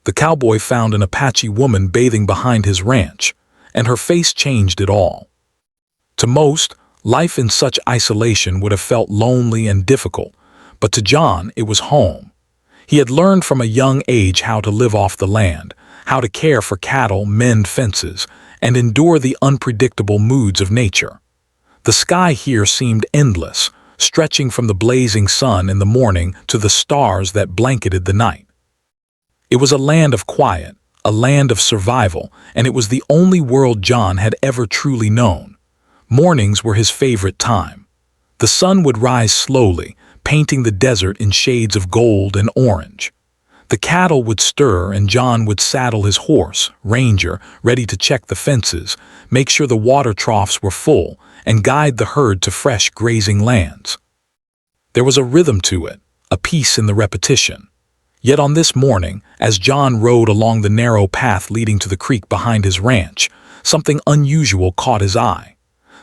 The cowboy found an Apache woman bathing behind his ranch, and her face changed it all. To most, life in such isolation would have felt lonely and difficult, but to John it was home. He had learned from a young age how to live off the land, how to care for cattle, mend fences, and endure the unpredictable moods of nature. The sky here seemed endless, stretching from the blazing sun in the morning to the stars that blanketed the night. It was a land of quiet, a land of survival, and it was the only world John had ever truly known. Mornings were his favorite time. The sun would rise slowly, painting the desert in shades of gold and orange. The cattle would stir and John would saddle his horse, Ranger, ready to check the fences, make sure the water troughs were full, and guide the herd to fresh grazing lands. There was a rhythm to it, a peace in the repetition. Yet on this morning, as John rode along the narrow path leading to the creek behind his ranch, something unusual caught his eye.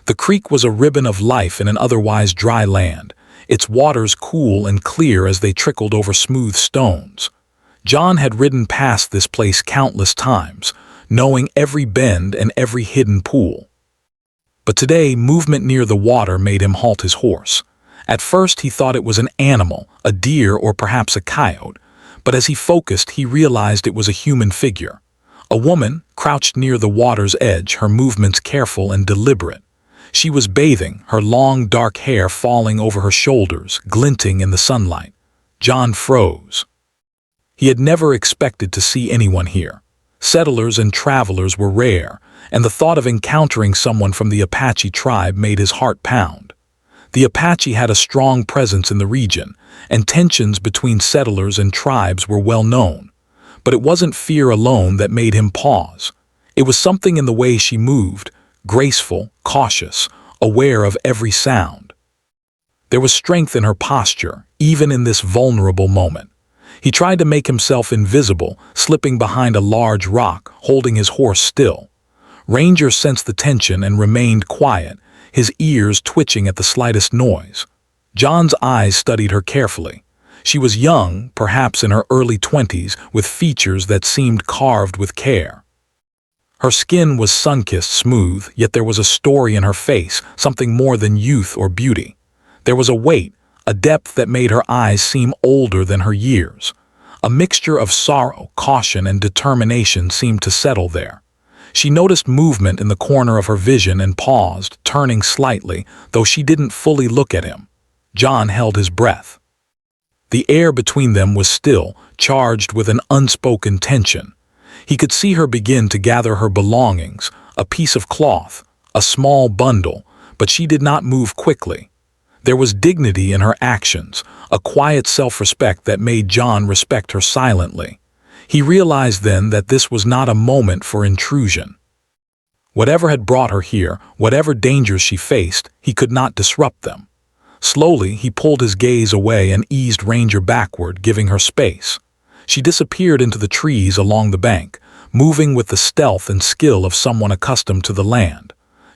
The creek was a ribbon of life in an otherwise dry land, its waters cool and clear as they trickled over smooth stones. John had ridden past this place countless times, knowing every bend and every hidden pool. But today, movement near the water made him halt his horse. At first he thought it was an animal, a deer or perhaps a coyote, but as he focused he realized it was a human figure. A woman, crouched near the water's edge, her movements careful and deliberate. She was bathing, her long dark hair falling over her shoulders, glinting in the sunlight. John froze. He had never expected to see anyone here. Settlers and travelers were rare, and the thought of encountering someone from the Apache tribe made his heart pound. The Apache had a strong presence in the region, and tensions between settlers and tribes were well known. But it wasn't fear alone that made him pause. It was something in the way she moved, graceful, cautious, aware of every sound. There was strength in her posture, even in this vulnerable moment. He tried to make himself invisible, slipping behind a large rock, holding his horse still. Ranger sensed the tension and remained quiet, his ears twitching at the slightest noise. John's eyes studied her carefully. She was young, perhaps in her early 20s, with features that seemed carved with care. Her skin was sun-kissed smooth, yet there was a story in her face, something more than youth or beauty. There was a weight, a depth that made her eyes seem older than her years. A mixture of sorrow, caution, and determination seemed to settle there. She noticed movement in the corner of her vision and paused, turning slightly, though she didn't fully look at him. John held his breath. The air between them was still, charged with an unspoken tension. He could see her begin to gather her belongings, a piece of cloth, a small bundle, but she did not move quickly. There was dignity in her actions, a quiet self-respect that made John respect her silently. He realized then that this was not a moment for intrusion. Whatever had brought her here, whatever dangers she faced, he could not disrupt them. Slowly, he pulled his gaze away and eased Ranger backward, giving her space. She disappeared into the trees along the bank, moving with the stealth and skill of someone accustomed to the land.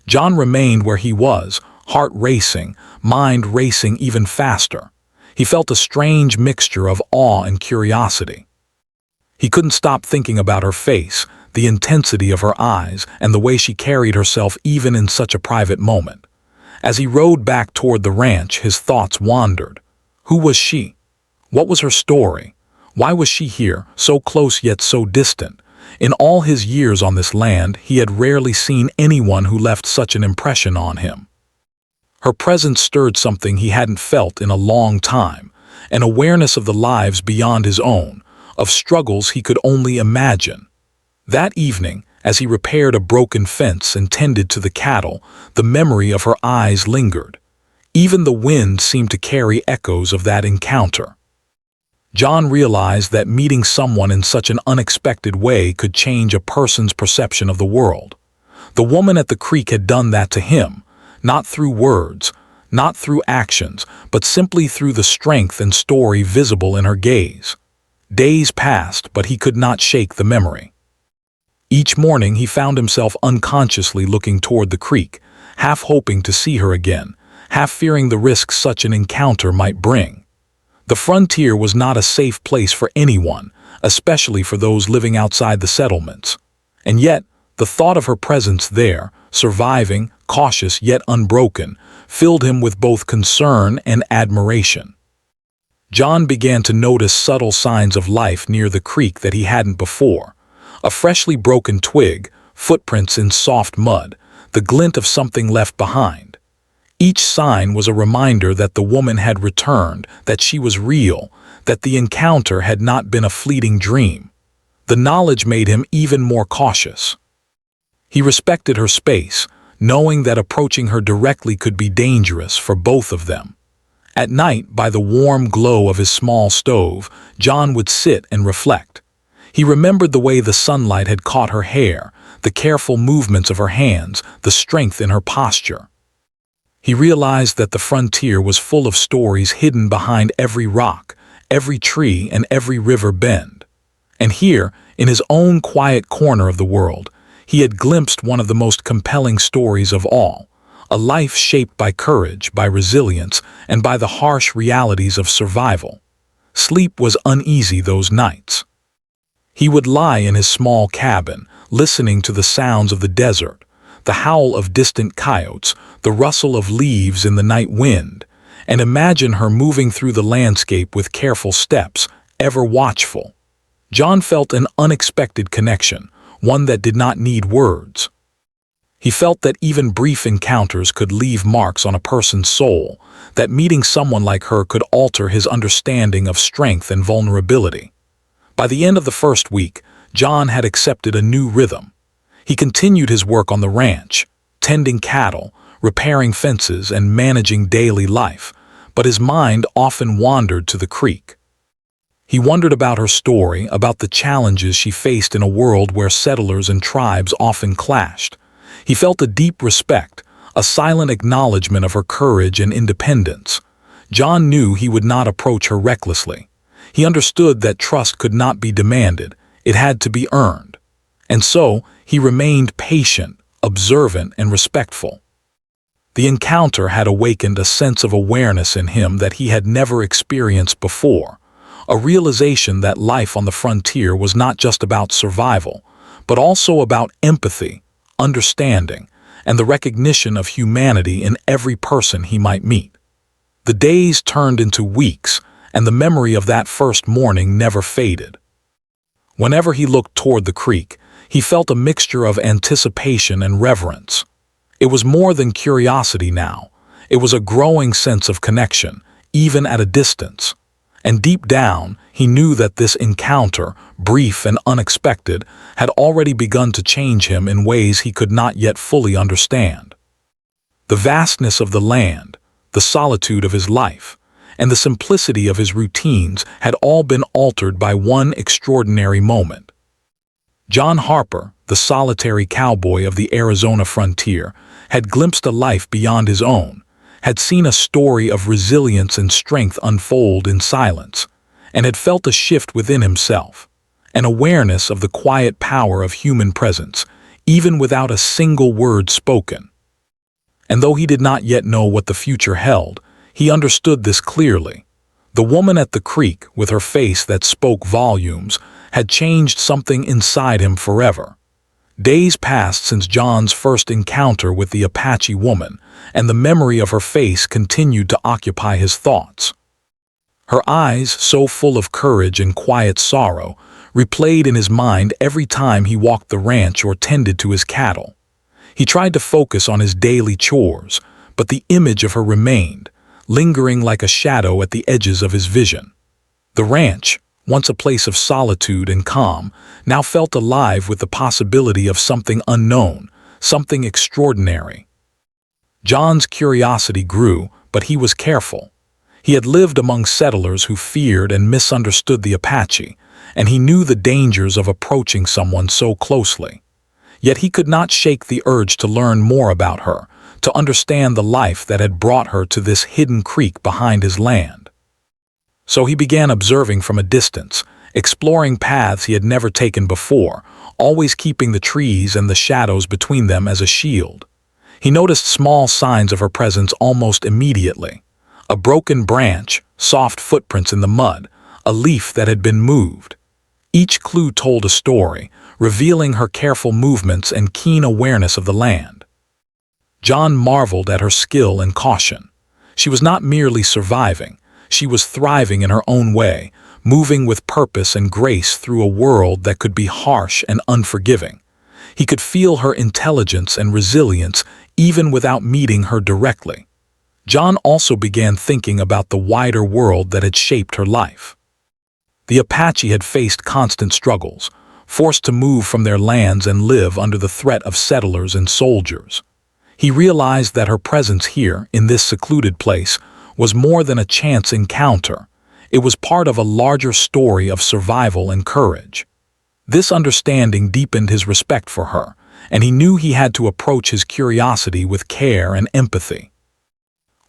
John remained where he was, heart racing, mind racing even faster. He felt a strange mixture of awe and curiosity. He couldn't stop thinking about her face, the intensity of her eyes, and the way she carried herself even in such a private moment. As he rode back toward the ranch, his thoughts wandered. Who was she? What was her story? Why was she here, so close yet so distant? In all his years on this land, he had rarely seen anyone who left such an impression on him. Her presence stirred something he hadn't felt in a long time, an awareness of the lives beyond his own, of struggles he could only imagine. That evening, as he repaired a broken fence and tended to the cattle, the memory of her eyes lingered. Even the wind seemed to carry echoes of that encounter. John realized that meeting someone in such an unexpected way could change a person's perception of the world. The woman at the creek had done that to him, not through words, not through actions, but simply through the strength and story visible in her gaze. Days passed, but he could not shake the memory. Each morning he found himself unconsciously looking toward the creek, half hoping to see her again, half fearing the risks such an encounter might bring. The frontier was not a safe place for anyone, especially for those living outside the settlements. And yet, the thought of her presence there, surviving, cautious yet unbroken, filled him with both concern and admiration. John began to notice subtle signs of life near the creek that he hadn't before. A freshly broken twig, footprints in soft mud, the glint of something left behind. Each sign was a reminder that the woman had returned, that she was real, that the encounter had not been a fleeting dream. The knowledge made him even more cautious. He respected her space, knowing that approaching her directly could be dangerous for both of them. At night, by the warm glow of his small stove, John would sit and reflect. He remembered the way the sunlight had caught her hair, the careful movements of her hands, the strength in her posture. He realized that the frontier was full of stories hidden behind every rock, every tree, and every river bend. And here, in his own quiet corner of the world, he had glimpsed one of the most compelling stories of all, a life shaped by courage, by resilience, and by the harsh realities of survival. Sleep was uneasy those nights. He would lie in his small cabin, listening to the sounds of the desert, the howl of distant coyotes, the rustle of leaves in the night wind, and imagine her moving through the landscape with careful steps, ever watchful. John felt an unexpected connection, one that did not need words. He felt that even brief encounters could leave marks on a person's soul, that meeting someone like her could alter his understanding of strength and vulnerability. By the end of the first week, John had accepted a new rhythm. He continued his work on the ranch, tending cattle, repairing fences, and managing daily life, but his mind often wandered to the creek. He wondered about her story, about the challenges she faced in a world where settlers and tribes often clashed. He felt a deep respect, a silent acknowledgement of her courage and independence. John knew he would not approach her recklessly. He understood that trust could not be demanded, it had to be earned. And so, he remained patient, observant, and respectful. The encounter had awakened a sense of awareness in him that he had never experienced before, a realization that life on the frontier was not just about survival, but also about empathy, understanding, and the recognition of humanity in every person he might meet. The days turned into weeks, and the memory of that first morning never faded. Whenever he looked toward the creek, he felt a mixture of anticipation and reverence. It was more than curiosity now. It was a growing sense of connection, even at a distance. And deep down, he knew that this encounter, brief and unexpected, had already begun to change him in ways he could not yet fully understand. The vastness of the land, the solitude of his life, and the simplicity of his routines had all been altered by one extraordinary moment. John Harper, the solitary cowboy of the Arizona frontier, had glimpsed a life beyond his own, had seen a story of resilience and strength unfold in silence, and had felt a shift within himself, an awareness of the quiet power of human presence, even without a single word spoken. And though he did not yet know what the future held, he understood this clearly. The woman at the creek, with her face that spoke volumes, had changed something inside him forever. Days passed since John's first encounter with the Apache woman, and the memory of her face continued to occupy his thoughts. Her eyes, so full of courage and quiet sorrow, replayed in his mind every time he walked the ranch or tended to his cattle. He tried to focus on his daily chores, but the image of her remained, lingering like a shadow at the edges of his vision. The ranch, once a place of solitude and calm, now felt alive with the possibility of something unknown, something extraordinary. John's curiosity grew, but he was careful. He had lived among settlers who feared and misunderstood the Apache, and he knew the dangers of approaching someone so closely. Yet he could not shake the urge to learn more about her, to understand the life that had brought her to this hidden creek behind his land. So he began observing from a distance, exploring paths he had never taken before, always keeping the trees and the shadows between them as a shield. He noticed small signs of her presence almost immediately. A broken branch, soft footprints in the mud, a leaf that had been moved. Each clue told a story, revealing her careful movements and keen awareness of the land. John marveled at her skill and caution. She was not merely surviving, she was thriving in her own way, moving with purpose and grace through a world that could be harsh and unforgiving. He could feel her intelligence and resilience even without meeting her directly. John also began thinking about the wider world that had shaped her life. The Apache had faced constant struggles, forced to move from their lands and live under the threat of settlers and soldiers. He realized that her presence here, in this secluded place, was more than a chance encounter. It was part of a larger story of survival and courage. This understanding deepened his respect for her, and he knew he had to approach his curiosity with care and empathy.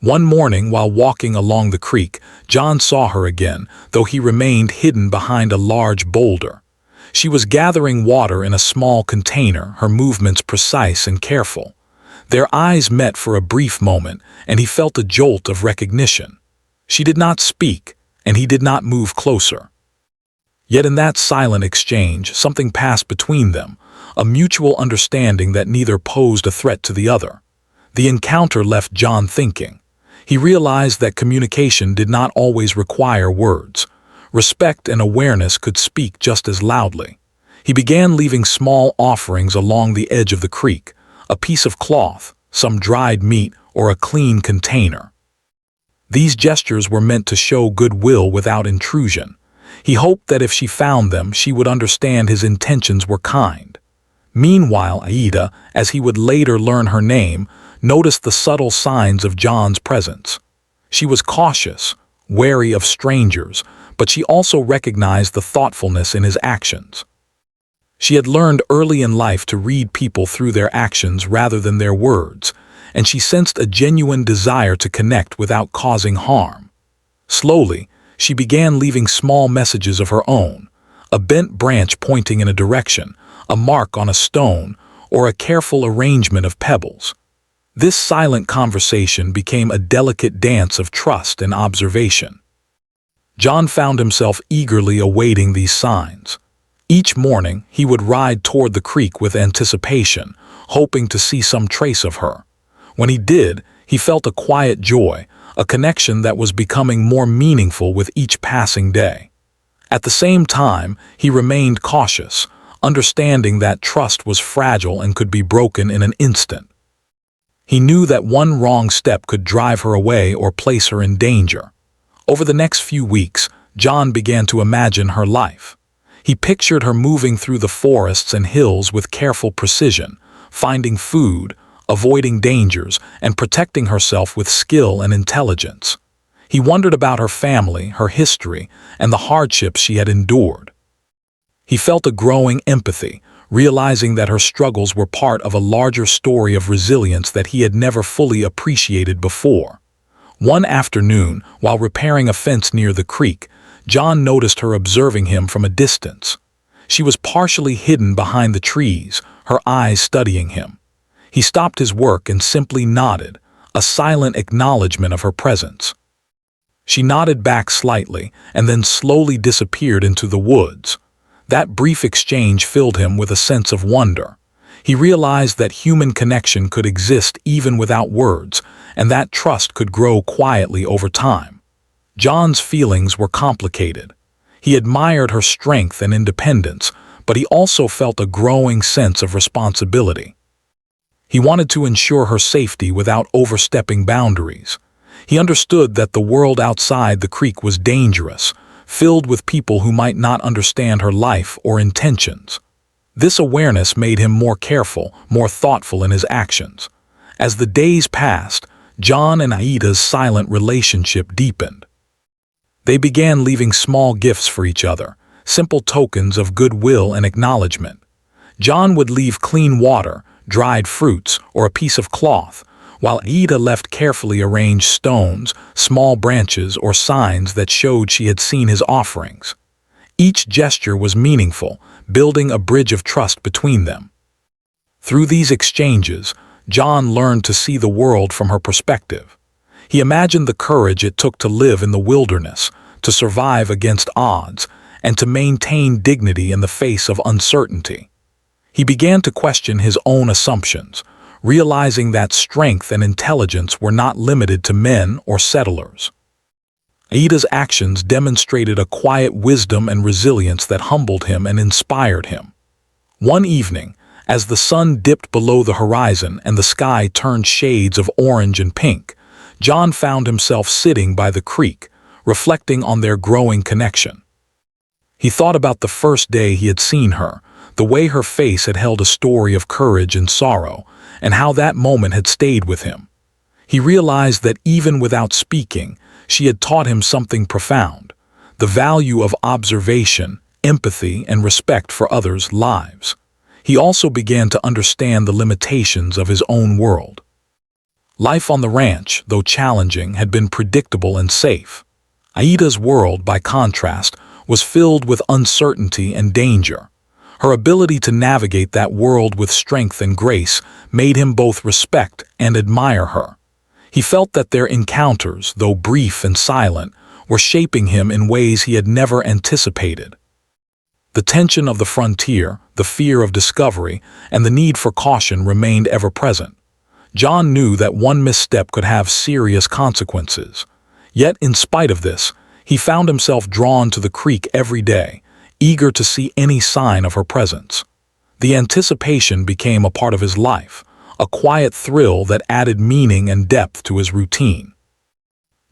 One morning, while walking along the creek, John saw her again, though he remained hidden behind a large boulder. She was gathering water in a small container, her movements precise and careful. Their eyes met for a brief moment, and he felt a jolt of recognition. She did not speak, and he did not move closer. Yet in that silent exchange, something passed between them, a mutual understanding that neither posed a threat to the other. The encounter left John thinking. He realized that communication did not always require words. Respect and awareness could speak just as loudly. He began leaving small offerings along the edge of the creek, a piece of cloth, some dried meat, or a clean container. These gestures were meant to show goodwill without intrusion. He hoped that if she found them, she would understand his intentions were kind. Meanwhile, Aida, as he would later learn her name, noticed the subtle signs of John's presence. She was cautious, wary of strangers, but she also recognized the thoughtfulness in his actions. She had learned early in life to read people through their actions rather than their words, and she sensed a genuine desire to connect without causing harm. Slowly, she began leaving small messages of her own, a bent branch pointing in a direction, a mark on a stone, or a careful arrangement of pebbles. This silent conversation became a delicate dance of trust and observation. John found himself eagerly awaiting these signs. Each morning, he would ride toward the creek with anticipation, hoping to see some trace of her. When he did, he felt a quiet joy, a connection that was becoming more meaningful with each passing day. At the same time, he remained cautious, understanding that trust was fragile and could be broken in an instant. He knew that one wrong step could drive her away or place her in danger. Over the next few weeks, John began to imagine her life. He pictured her moving through the forests and hills with careful precision, finding food, avoiding dangers, and protecting herself with skill and intelligence. He wondered about her family, her history, and the hardships she had endured. He felt a growing empathy, realizing that her struggles were part of a larger story of resilience that he had never fully appreciated before. One afternoon, while repairing a fence near the creek, John noticed her observing him from a distance. She was partially hidden behind the trees, her eyes studying him. He stopped his work and simply nodded, a silent acknowledgement of her presence. She nodded back slightly and then slowly disappeared into the woods. That brief exchange filled him with a sense of wonder. He realized that human connection could exist even without words, and that trust could grow quietly over time. John's feelings were complicated. He admired her strength and independence, but he also felt a growing sense of responsibility. He wanted to ensure her safety without overstepping boundaries. He understood that the world outside the creek was dangerous, filled with people who might not understand her life or intentions. This awareness made him more careful, more thoughtful in his actions. As the days passed, John and Aida's silent relationship deepened. They began leaving small gifts for each other, simple tokens of goodwill and acknowledgement. John would leave clean water, dried fruits, or a piece of cloth, while Aida left carefully arranged stones, small branches, or signs that showed she had seen his offerings. Each gesture was meaningful, building a bridge of trust between them. Through these exchanges, John learned to see the world from her perspective. He imagined the courage it took to live in the wilderness, to survive against odds, and to maintain dignity in the face of uncertainty. He began to question his own assumptions, realizing that strength and intelligence were not limited to men or settlers. Aida's actions demonstrated a quiet wisdom and resilience that humbled him and inspired him. One evening, as the sun dipped below the horizon and the sky turned shades of orange and pink, John found himself sitting by the creek, reflecting on their growing connection. He thought about the first day he had seen her, the way her face had held a story of courage and sorrow, and how that moment had stayed with him. He realized that even without speaking, she had taught him something profound: the value of observation, empathy, and respect for others' lives. He also began to understand the limitations of his own world. Life on the ranch, though challenging, had been predictable and safe. Aida's world, by contrast, was filled with uncertainty and danger. Her ability to navigate that world with strength and grace made him both respect and admire her. He felt that their encounters, though brief and silent, were shaping him in ways he had never anticipated. The tension of the frontier, the fear of discovery, and the need for caution remained ever present. John knew that one misstep could have serious consequences. Yet, in spite of this, he found himself drawn to the creek every day, eager to see any sign of her presence. The anticipation became a part of his life, a quiet thrill that added meaning and depth to his routine.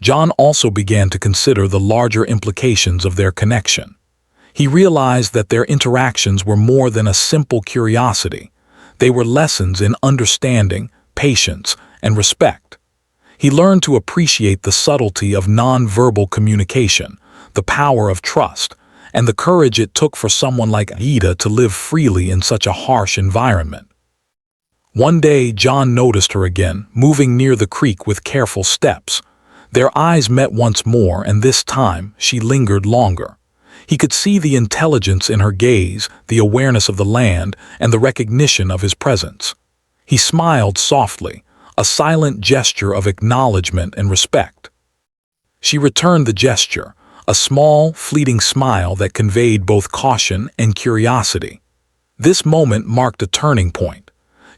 John also began to consider the larger implications of their connection. He realized that their interactions were more than a simple curiosity. They were lessons in understanding, patience, and respect. He learned to appreciate the subtlety of nonverbal communication, the power of trust, and the courage it took for someone like Aida to live freely in such a harsh environment. One day, John noticed her again, moving near the creek with careful steps. Their eyes met once more, and this time she lingered longer. He could see the intelligence in her gaze, the awareness of the land, and the recognition of his presence. He smiled softly, a silent gesture of acknowledgement and respect. She returned the gesture, a small, fleeting smile that conveyed both caution and curiosity. This moment marked a turning point.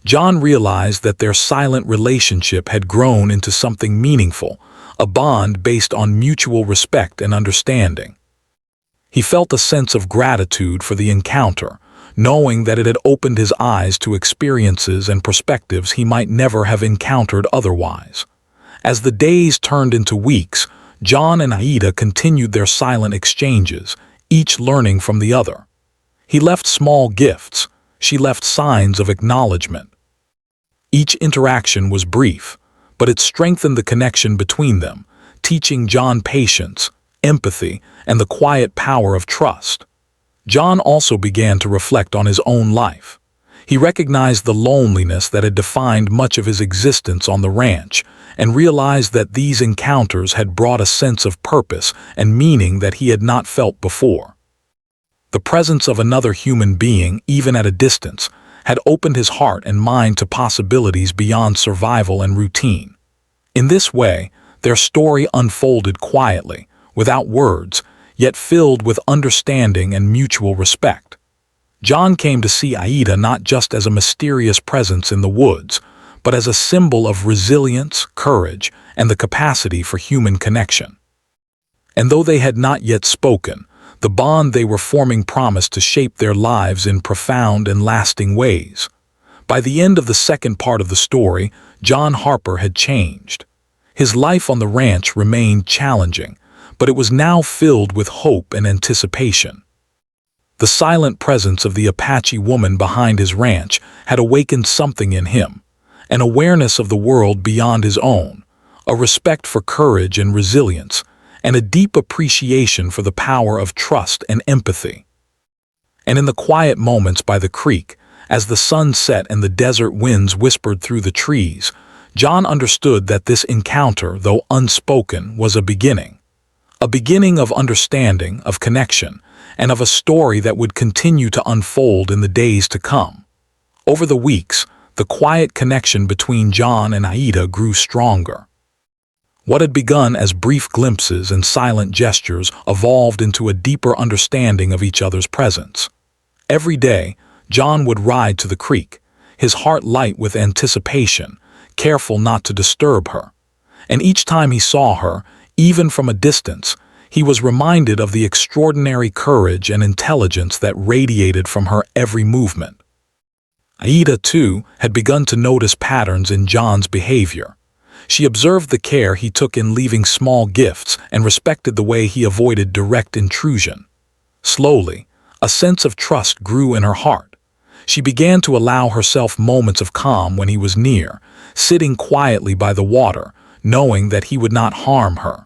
John realized that their silent relationship had grown into something meaningful, a bond based on mutual respect and understanding. He felt a sense of gratitude for the encounter, knowing that it had opened his eyes to experiences and perspectives he might never have encountered otherwise. As the days turned into weeks, John and Aida continued their silent exchanges, each learning from the other. He left small gifts. She left signs of acknowledgement. Each interaction was brief, but it strengthened the connection between them, teaching John patience, empathy, and the quiet power of trust. John also began to reflect on his own life. He recognized the loneliness that had defined much of his existence on the ranch, and realized that these encounters had brought a sense of purpose and meaning that he had not felt before. The presence of another human being, even at a distance, had opened his heart and mind to possibilities beyond survival and routine. In this way, their story unfolded quietly, without words, yet filled with understanding and mutual respect. John came to see Aida not just as a mysterious presence in the woods, but as a symbol of resilience, courage, and the capacity for human connection. And though they had not yet spoken, the bond they were forming promised to shape their lives in profound and lasting ways. By the end of the second part of the story, John Harper had changed. His life on the ranch remained challenging, but it was now filled with hope and anticipation. The silent presence of the Apache woman behind his ranch had awakened something in him, an awareness of the world beyond his own, a respect for courage and resilience, and a deep appreciation for the power of trust and empathy. And in the quiet moments by the creek, as the sun set and the desert winds whispered through the trees, John understood that this encounter, though unspoken, was a beginning of understanding, of connection, and of a story that would continue to unfold in the days to come. Over the weeks, the quiet connection between John and Aida grew stronger. What had begun as brief glimpses and silent gestures evolved into a deeper understanding of each other's presence. Every day, John would ride to the creek, his heart light with anticipation, careful not to disturb her. And each time he saw her, even from a distance, he was reminded of the extraordinary courage and intelligence that radiated from her every movement. Aida, too, had begun to notice patterns in John's behavior. She observed the care he took in leaving small gifts and respected the way he avoided direct intrusion. Slowly, a sense of trust grew in her heart. She began to allow herself moments of calm when he was near, sitting quietly by the water, knowing that he would not harm her.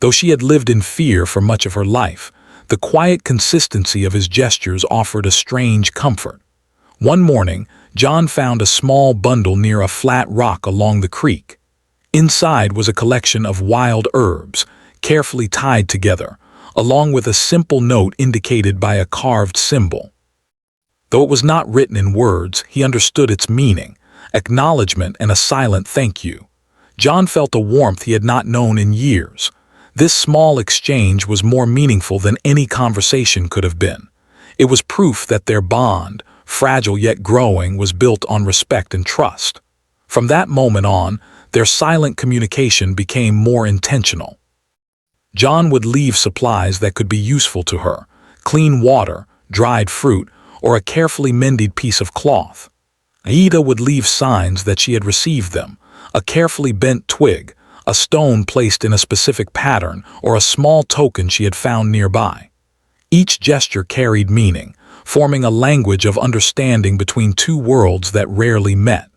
Though she had lived in fear for much of her life, the quiet consistency of his gestures offered a strange comfort. One morning, John found a small bundle near a flat rock along the creek. Inside was a collection of wild herbs, carefully tied together, along with a simple note indicated by a carved symbol. Though it was not written in words, he understood its meaning, acknowledgement and a silent thank you. John felt a warmth he had not known in years. This small exchange was more meaningful than any conversation could have been. It was proof that their bond, fragile yet growing, was built on respect and trust. From that moment on, their silent communication became more intentional. John would leave supplies that could be useful to her, clean water, dried fruit, or a carefully mended piece of cloth. Aida would leave signs that she had received them, a carefully bent twig, a stone placed in a specific pattern, or a small token she had found nearby. Each gesture carried meaning, forming a language of understanding between two worlds that rarely met.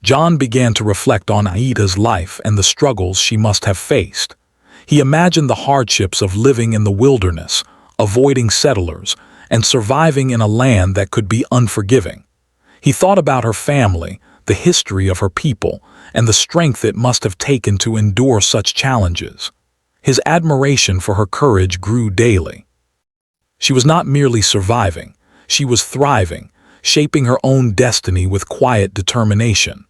John began to reflect on Aida's life and the struggles she must have faced. He imagined the hardships of living in the wilderness, avoiding settlers, and surviving in a land that could be unforgiving. He thought about her family, the history of her people, and the strength it must have taken to endure such challenges. His admiration for her courage grew daily. She was not merely surviving, she was thriving, shaping her own destiny with quiet determination.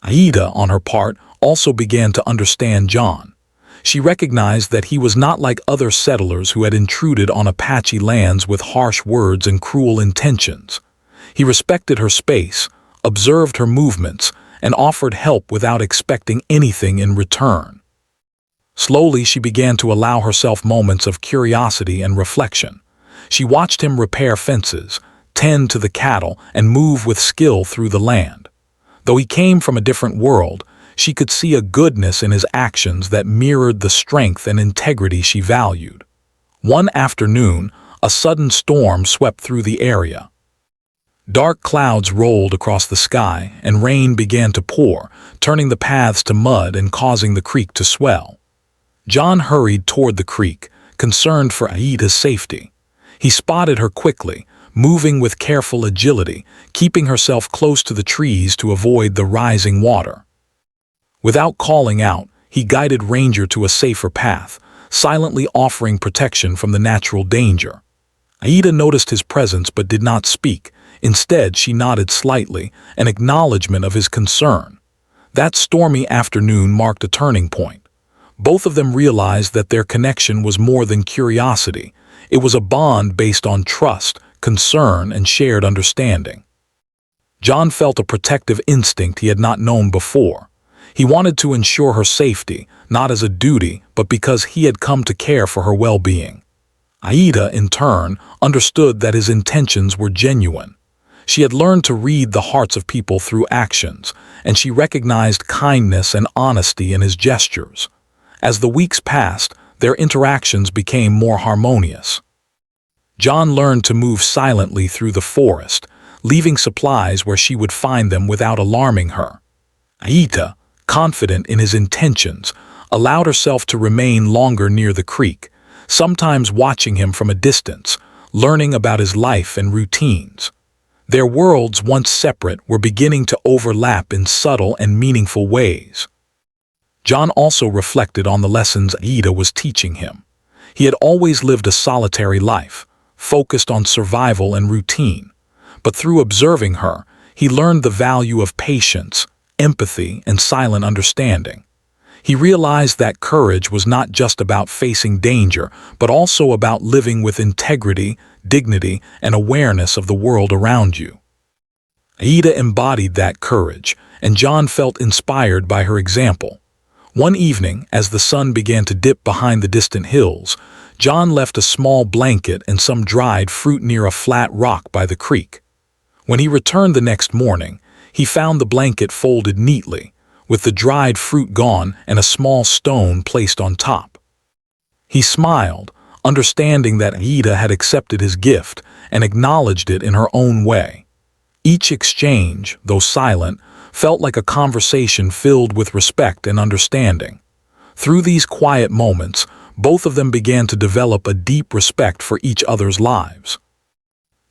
Aida, on her part, also began to understand John. She recognized that he was not like other settlers who had intruded on Apache lands with harsh words and cruel intentions. He respected her space, observed her movements, and offered help without expecting anything in return. Slowly, she began to allow herself moments of curiosity and reflection. She watched him repair fences, tend to the cattle, and move with skill through the land. Though he came from a different world, she could see a goodness in his actions that mirrored the strength and integrity she valued. One afternoon, a sudden storm swept through the area. Dark clouds rolled across the sky, and rain began to pour, turning the paths to mud and causing the creek to swell. John hurried toward the creek, concerned for Aida's safety. He spotted her quickly, moving with careful agility, keeping herself close to the trees to avoid the rising water. Without calling out, he guided Ranger to a safer path, silently offering protection from the natural danger. Aida noticed his presence but did not speak. Instead, she nodded slightly, an acknowledgement of his concern. That stormy afternoon marked a turning point. Both of them realized that their connection was more than curiosity. It was a bond based on trust, concern, and shared understanding. John felt a protective instinct he had not known before. He wanted to ensure her safety, not as a duty, but because he had come to care for her well-being. Aida, in turn, understood that his intentions were genuine. She had learned to read the hearts of people through actions, and she recognized kindness and honesty in his gestures. As the weeks passed, their interactions became more harmonious. John learned to move silently through the forest, leaving supplies where she would find them without alarming her. Aida, confident in his intentions, allowed herself to remain longer near the creek, sometimes watching him from a distance, learning about his life and routines. Their worlds, once separate, were beginning to overlap in subtle and meaningful ways. John also reflected on the lessons Aida was teaching him. He had always lived a solitary life, focused on survival and routine. But through observing her, he learned the value of patience, empathy, and silent understanding. He realized that courage was not just about facing danger, but also about living with integrity, dignity, and awareness of the world around you. Aida embodied that courage, and John felt inspired by her example. One evening, as the sun began to dip behind the distant hills, John left a small blanket and some dried fruit near a flat rock by the creek. When he returned the next morning, he found the blanket folded neatly, with the dried fruit gone and a small stone placed on top. He smiled, understanding that Aida had accepted his gift and acknowledged it in her own way. Each exchange, though silent, felt like a conversation filled with respect and understanding. Through these quiet moments, both of them began to develop a deep respect for each other's lives.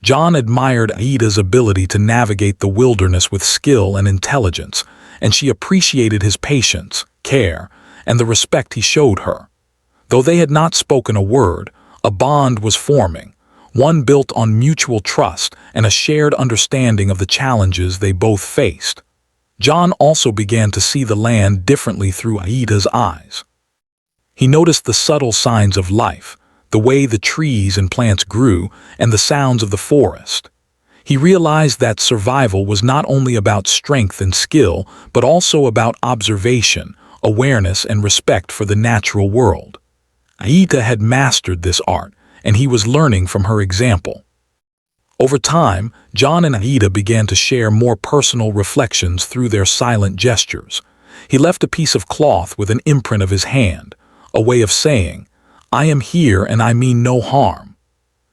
John admired Aida's ability to navigate the wilderness with skill and intelligence, and she appreciated his patience, care, and the respect he showed her. Though they had not spoken a word, a bond was forming, one built on mutual trust and a shared understanding of the challenges they both faced. John also began to see the land differently through Aida's eyes. He noticed the subtle signs of life, the way the trees and plants grew, and the sounds of the forest. He realized that survival was not only about strength and skill, but also about observation, awareness, and respect for the natural world. Aida had mastered this art, and he was learning from her example. Over time, John and Aida began to share more personal reflections through their silent gestures. He left a piece of cloth with an imprint of his hand, a way of saying, "I am here and I mean no harm."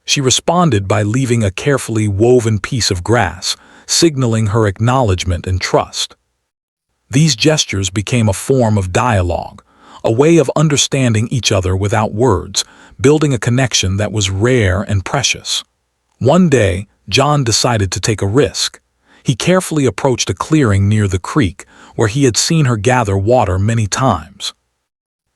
She responded by leaving a carefully woven piece of grass, signaling her acknowledgement and trust. These gestures became a form of dialogue, a way of understanding each other without words, building a connection that was rare and precious. One day, John decided to take a risk. He carefully approached a clearing near the creek, where he had seen her gather water many times.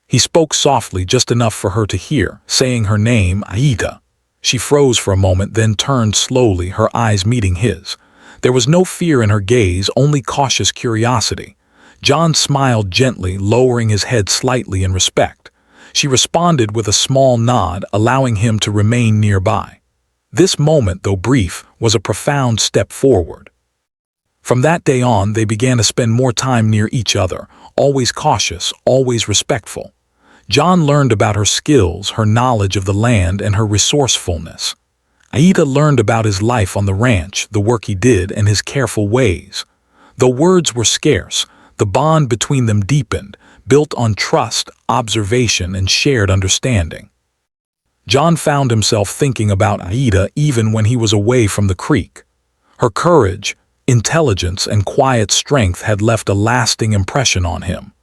He spoke softly, just enough for her to hear, saying her name, Aida. She froze for a moment, then turned slowly, her eyes meeting his. There was no fear in her gaze, only cautious curiosity. John smiled gently, lowering his head slightly in respect. She responded with a small nod, allowing him to remain nearby. This moment, though brief, was a profound step forward. From that day on, they began to spend more time near each other, always cautious, always respectful. John learned about her skills, her knowledge of the land, and her resourcefulness. Aida learned about his life on the ranch, the work he did, and his careful ways. Though words were scarce, the bond between them deepened, built on trust, observation, and shared understanding. John found himself thinking about Aida even when he was away from the creek. Her courage, intelligence, and quiet strength had left a lasting impression on him.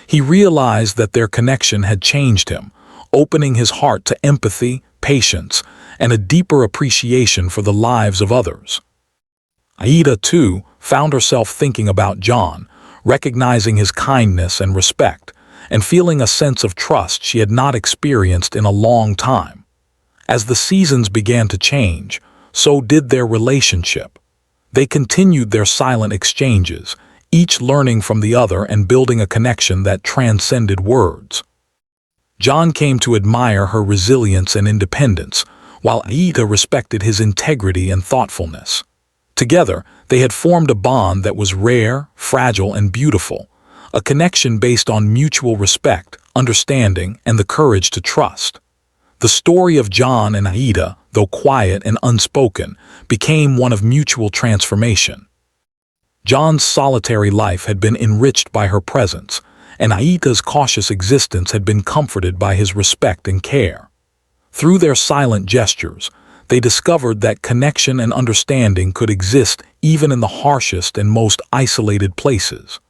He realized that their connection had changed him, opening his heart to empathy, patience, and a deeper appreciation for the lives of others. Aida, too, found herself thinking about John, recognizing his kindness and respect, and feeling a sense of trust she had not experienced in a long time. As the seasons began to change, so did their relationship. They continued their silent exchanges, each learning from the other and building a connection that transcended words. John came to admire her resilience and independence, while Aida respected his integrity and thoughtfulness. Together, they had formed a bond that was rare, fragile, and beautiful, a connection based on mutual respect, understanding, and the courage to trust. The story of John and Aida, though quiet and unspoken, became one of mutual transformation. John's solitary life had been enriched by her presence, and Aida's cautious existence had been comforted by his respect and care. Through their silent gestures, they discovered that connection and understanding could exist even in the harshest and most isolated places.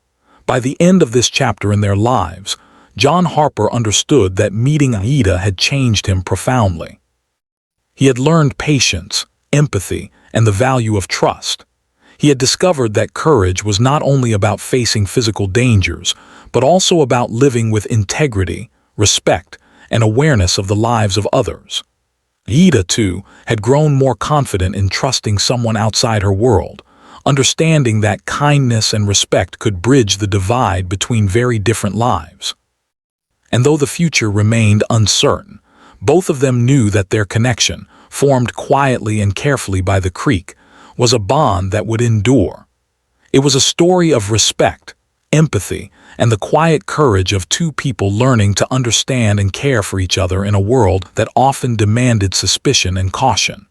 By the end of this chapter in their lives, John Harper understood that meeting Aida had changed him profoundly. He had learned patience, empathy, and the value of trust. He had discovered that courage was not only about facing physical dangers, but also about living with integrity, respect, and awareness of the lives of others. Aida, too, had grown more confident in trusting someone outside her world, understanding that kindness and respect could bridge the divide between very different lives. And though the future remained uncertain, both of them knew that their connection, formed quietly and carefully by the creek, was a bond that would endure. It was a story of respect, empathy, and the quiet courage of two people learning to understand and care for each other in a world that often demanded suspicion and caution.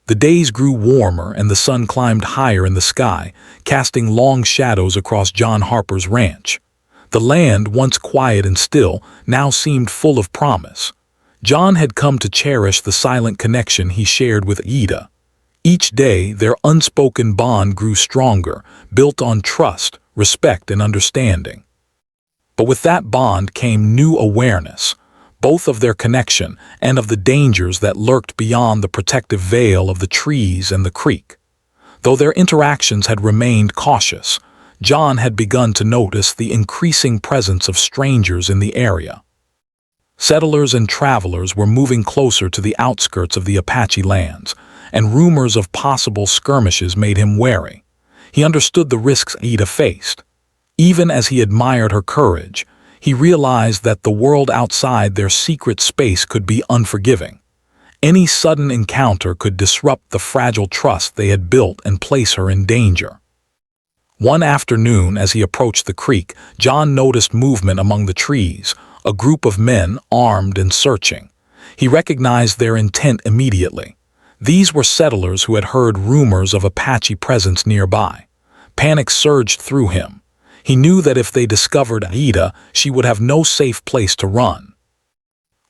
The days grew warmer and the sun climbed higher in the sky, casting long shadows across John Harper's ranch. The land, once quiet and still, now seemed full of promise. John had come to cherish the silent connection he shared with Ida. Each day, their unspoken bond grew stronger, built on trust, respect, and understanding. But with that bond came new awareness, both of their connection and of the dangers that lurked beyond the protective veil of the trees and the creek. Though their interactions had remained cautious, John had begun to notice the increasing presence of strangers in the area. Settlers and travelers were moving closer to the outskirts of the Apache lands, and rumors of possible skirmishes made him wary. He understood the risks Ida faced. Even as he admired her courage, he realized that the world outside their secret space could be unforgiving. Any sudden encounter could disrupt the fragile trust they had built and place her in danger. One afternoon, as he approached the creek, John noticed movement among the trees, a group of men armed and searching. He recognized their intent immediately. These were settlers who had heard rumors of Apache presence nearby. Panic surged through him. He knew that if they discovered Ida, she would have no safe place to run.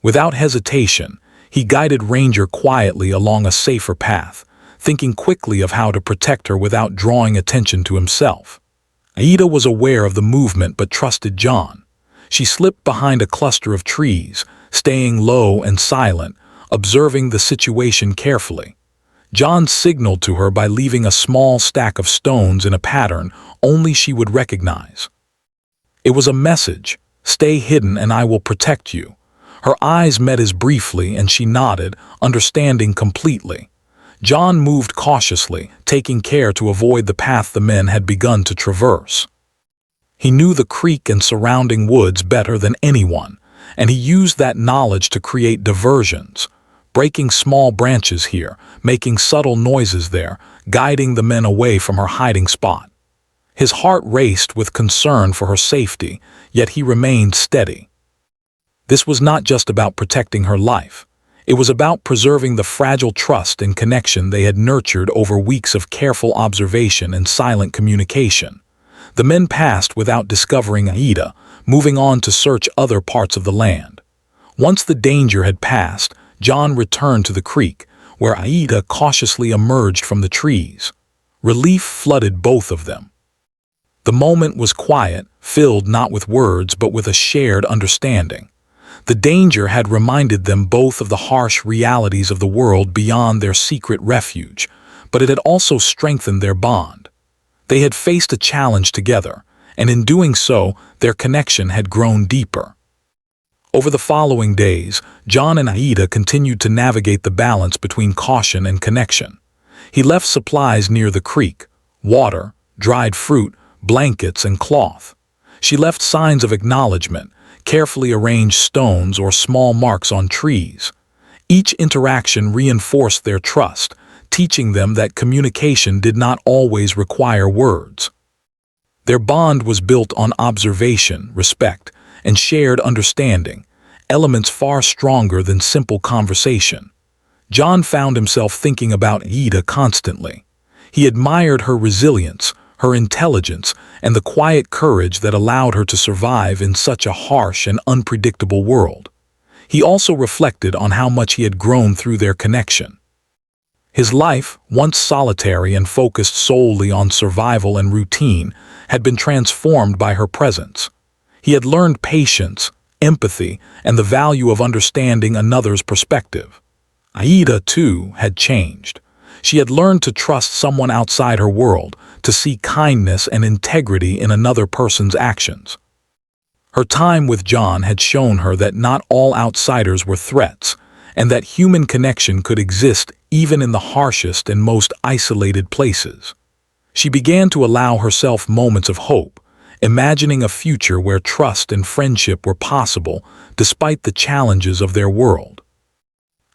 Without hesitation, he guided Ranger quietly along a safer path, thinking quickly of how to protect her without drawing attention to himself. Ida was aware of the movement but trusted John. She slipped behind a cluster of trees, staying low and silent, observing the situation carefully. John signaled to her by leaving a small stack of stones in a pattern only she would recognize. It was a message: "Stay hidden and I will protect you." Her eyes met his briefly and she nodded, understanding completely. John moved cautiously, taking care to avoid the path the men had begun to traverse. He knew the creek and surrounding woods better than anyone, and he used that knowledge to create diversions, breaking small branches here, making subtle noises there, guiding the men away from her hiding spot. His heart raced with concern for her safety, yet he remained steady. This was not just about protecting her life. It was about preserving the fragile trust and connection they had nurtured over weeks of careful observation and silent communication. The men passed without discovering Ida, moving on to search other parts of the land. Once the danger had passed, John returned to the creek, where Ida cautiously emerged from the trees. Relief flooded both of them. The moment was quiet, filled not with words but with a shared understanding. The danger had reminded them both of the harsh realities of the world beyond their secret refuge, but it had also strengthened their bond. They had faced a challenge together, and in doing so, their connection had grown deeper. Over the following days, John and Ida continued to navigate the balance between caution and connection. He left supplies near the creek: water, dried fruit, blankets, and cloth. She left signs of acknowledgement, carefully arranged stones or small marks on trees. Each interaction reinforced their trust, teaching them that communication did not always require words. Their bond was built on observation, respect, and shared understanding, elements far stronger than simple conversation. John found himself thinking about Ida constantly. He admired her resilience, her intelligence, and the quiet courage that allowed her to survive in such a harsh and unpredictable world. He also reflected on how much he had grown through their connection. His life, once solitary and focused solely on survival and routine, had been transformed by her presence. He had learned patience, empathy, and the value of understanding another's perspective. Ida, too, had changed. She had learned to trust someone outside her world, to see kindness and integrity in another person's actions. Her time with John had shown her that not all outsiders were threats, and that human connection could exist even in the harshest and most isolated places. She began to allow herself moments of hope, imagining a future where trust and friendship were possible despite the challenges of their world.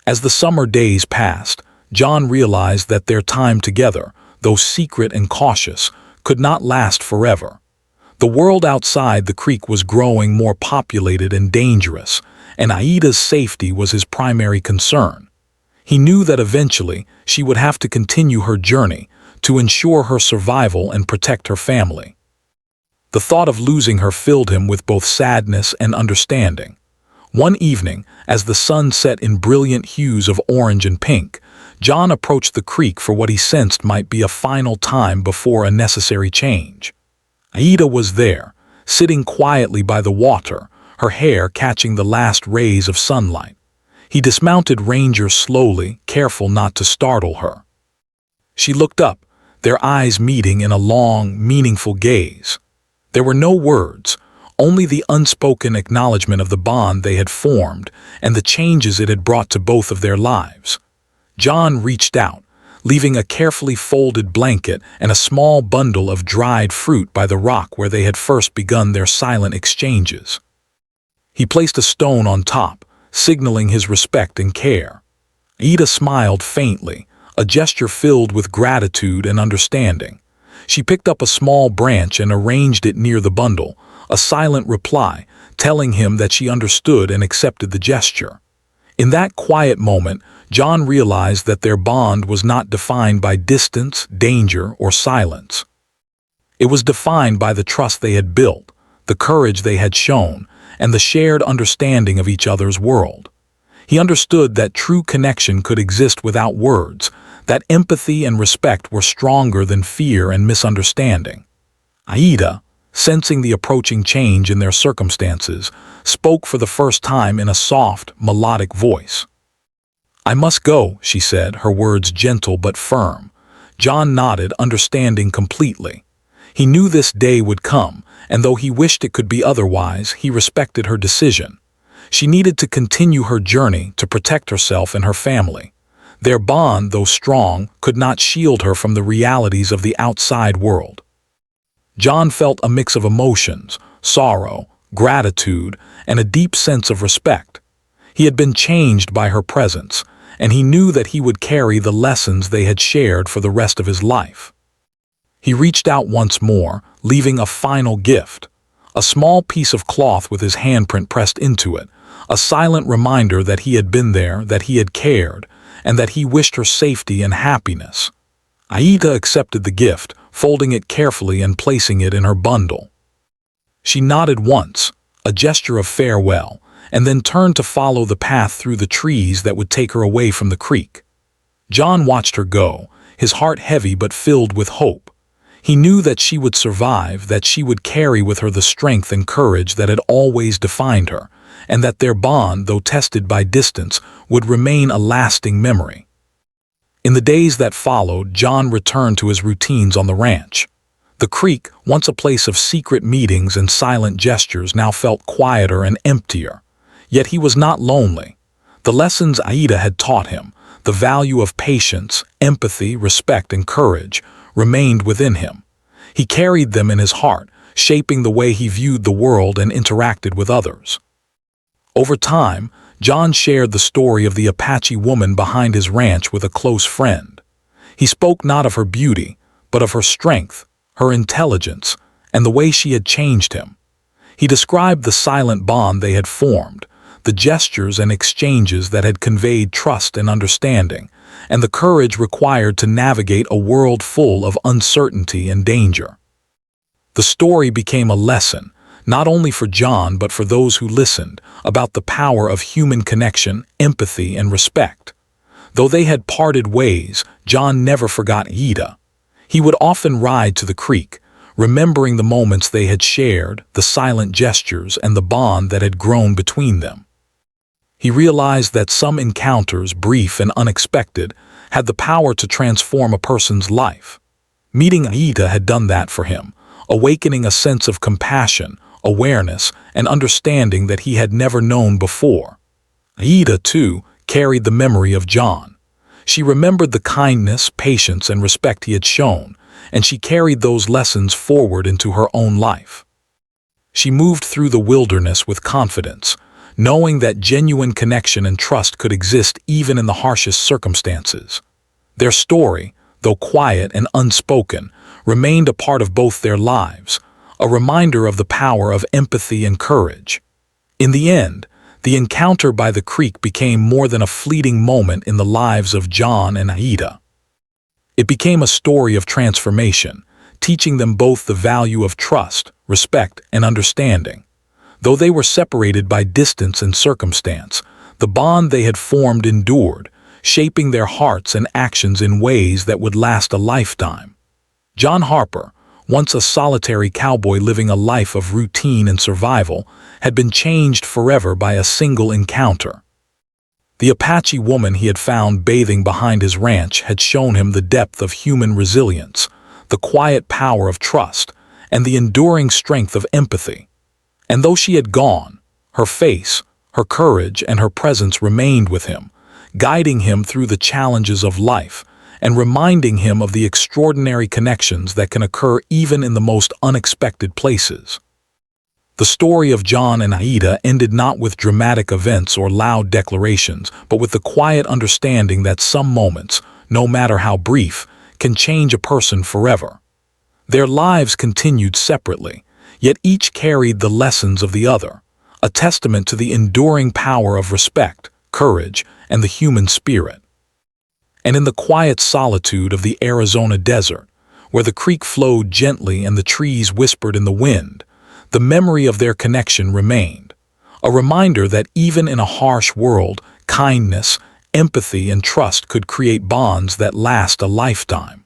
As the summer days passed, John realized that their time together, though secret and cautious, could not last forever. The world outside the creek was growing more populated and dangerous, and Aida's safety was his primary concern. He knew that eventually she would have to continue her journey to ensure her survival and protect her family. The thought of losing her filled him with both sadness and understanding. One evening, as the sun set in brilliant hues of orange and pink, John approached the creek for what he sensed might be a final time before a necessary change. Aida was there, sitting quietly by the water, her hair catching the last rays of sunlight. He dismounted Ranger slowly, careful not to startle her. She looked up, their eyes meeting in a long, meaningful gaze. There were no words, only the unspoken acknowledgement of the bond they had formed and the changes it had brought to both of their lives. John reached out, leaving a carefully folded blanket and a small bundle of dried fruit by the rock where they had first begun their silent exchanges. He placed a stone on top, signaling his respect and care. Aida smiled faintly, a gesture filled with gratitude and understanding. She picked up a small branch and arranged it near the bundle, a silent reply, telling him that she understood and accepted the gesture. In that quiet moment, John realized that their bond was not defined by distance, danger, or silence. It was defined by the trust they had built, the courage they had shown, and the shared understanding of each other's world. He understood that true connection could exist without words, that empathy and respect were stronger than fear and misunderstanding. Aida, sensing the approaching change in their circumstances, spoke for the first time in a soft, melodic voice. "I must go," she said, her words gentle but firm. John nodded, understanding completely. He knew this day would come, and though he wished it could be otherwise, he respected her decision. She needed to continue her journey to protect herself and her family. Their bond, though strong, could not shield her from the realities of the outside world. John felt a mix of emotions, sorrow, gratitude, and a deep sense of respect. He had been changed by her presence, and he knew that he would carry the lessons they had shared for the rest of his life. He reached out once more, leaving a final gift, a small piece of cloth with his handprint pressed into it, a silent reminder that he had been there, that he had cared, and that he wished her safety and happiness. Aida accepted the gift, folding it carefully and placing it in her bundle. She nodded once, a gesture of farewell, and then turned to follow the path through the trees that would take her away from the creek. John watched her go, his heart heavy but filled with hope. He knew that she would survive, that she would carry with her the strength and courage that had always defined her, and that their bond, though tested by distance, would remain a lasting memory. In the days that followed, John returned to his routines on the ranch. The creek, once a place of secret meetings and silent gestures, now felt quieter and emptier. Yet he was not lonely. The lessons Aida had taught him, the value of patience, empathy, respect, and courage, remained within him. He carried them in his heart, shaping the way he viewed the world and interacted with others. Over time, John shared the story of the Apache woman behind his ranch with a close friend. He spoke not of her beauty, but of her strength, her intelligence, and the way she had changed him. He described the silent bond they had formed, the gestures and exchanges that had conveyed trust and understanding, and the courage required to navigate a world full of uncertainty and danger. The story became a lesson, not only for John but for those who listened, about the power of human connection, empathy, and respect. Though they had parted ways, John never forgot Aida. He would often ride to the creek, remembering the moments they had shared, the silent gestures, and the bond that had grown between them. He realized that some encounters, brief and unexpected, had the power to transform a person's life. Meeting Aida had done that for him, awakening a sense of compassion, awareness, and understanding that he had never known before. Aida, too, carried the memory of John. She remembered the kindness, patience, and respect he had shown, and she carried those lessons forward into her own life. She moved through the wilderness with confidence, knowing that genuine connection and trust could exist even in the harshest circumstances. Their story, though quiet and unspoken, remained a part of both their lives, a reminder of the power of empathy and courage. In the end, the encounter by the creek became more than a fleeting moment in the lives of John and Aida. It became a story of transformation, teaching them both the value of trust, respect, and understanding. Though they were separated by distance and circumstance, the bond they had formed endured, shaping their hearts and actions in ways that would last a lifetime. John Harper, once a solitary cowboy living a life of routine and survival, had been changed forever by a single encounter. The Apache woman he had found bathing behind his ranch had shown him the depth of human resilience, the quiet power of trust, and the enduring strength of empathy. And though she had gone, her face, her courage, and her presence remained with him, guiding him through the challenges of life and reminding him of the extraordinary connections that can occur even in the most unexpected places. The story of John and Aida ended not with dramatic events or loud declarations, but with the quiet understanding that some moments, no matter how brief, can change a person forever. Their lives continued separately, yet each carried the lessons of the other, a testament to the enduring power of respect, courage, and the human spirit. And in the quiet solitude of the Arizona desert, where the creek flowed gently and the trees whispered in the wind, the memory of their connection remained, a reminder that even in a harsh world, kindness, empathy, and trust could create bonds that last a lifetime.